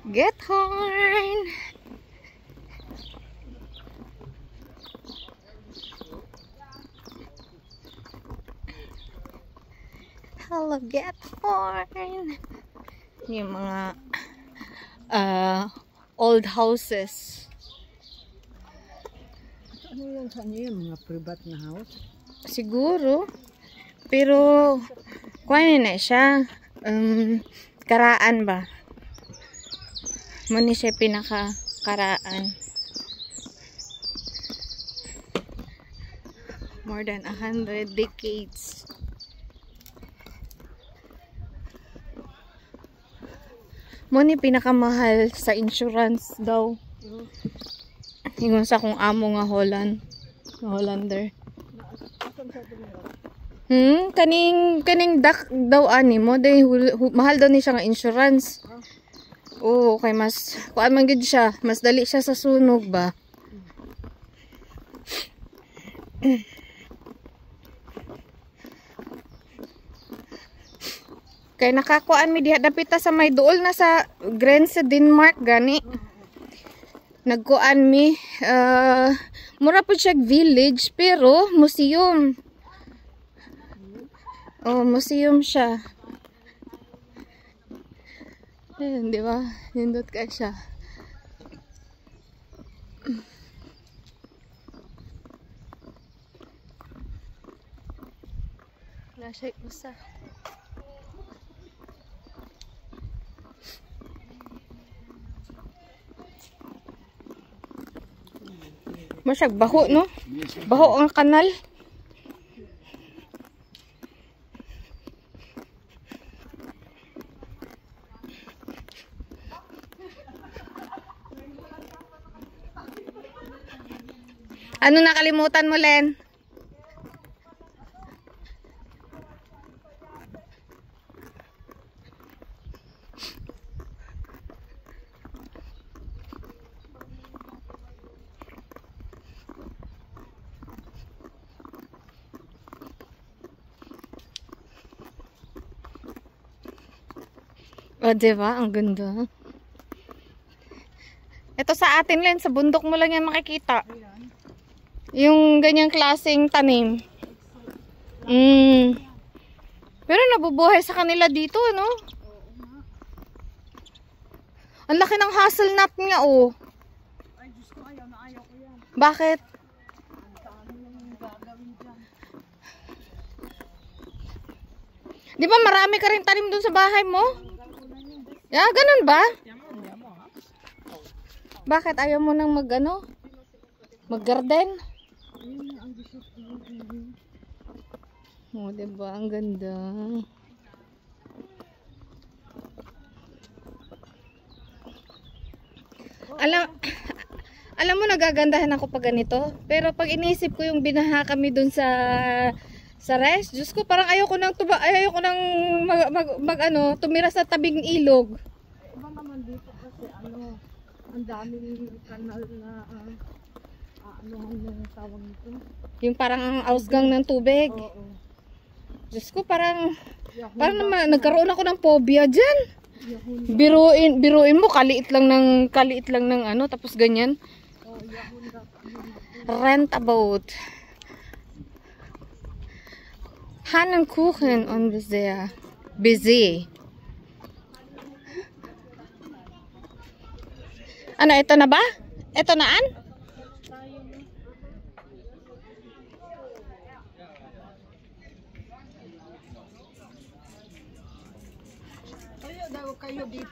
Get horn! Hello, get horn! Yung mga old houses. Ano yan sa inyo yung mga private na house? Siguro. Pero, kuhanin na siya. Karaan ba? Muna siya pinaka-karaan. More than 100 decades. Muna pinakamahal sa insurance daw. Ingon sa kung amo nga Hollander. Kaning dak daw ani mo day mahal daw ni siya nga insurance. Oo, kay mas kuan man gid siya, mas dali siya sa sunog ba. Kay nakakuan mi diha dapita sa may duol na sa Grense Denmark gani. Nagkuan mi mura po siya village pero museum. Oh, museum siya. Ayun, di ba? Nindot ka siya. Nasa usa. Masyag baho, no? Baho ang kanal. Ano nakalimutan mo, Len? O, diba? Ang ganda. Ito sa atin, Len. Sa bundok mo lang yan makikita. Yung ganyang klaseng tanim. Pero nabubuhay sa kanila dito, no? Ang laki ng hazelnut niya, oh. Ay, Diyos ko, ayaw na ayaw ko yan. Bakit? Ang dami nang gagawin dyan. Di ba marami ka rin tanim dun sa bahay mo? Yeah, ganun ba? Bakit ayaw mo nang mag-garden? Oh, diba? Ang ganda. Alam mo, nagagandahan ako pag ganito. Pero pag inisip ko yung binaha kami dun sa rest, Diyos ko, parang ayoko nang tumira sa tabing ilog. Iba naman dito kasi ang daming kanal na ang tawag nito. Yung parang ang ausgang ng tubig. Oo. Diyos ko, parang naman, nagkaroon ako ng phobia dyan. Biruin mo, kaliit lang ng tapos ganyan. Rent a boat. Hahnenkuchen und sehr busy. Ano, ito na ba? Ito na an? Kayo daw kayo dito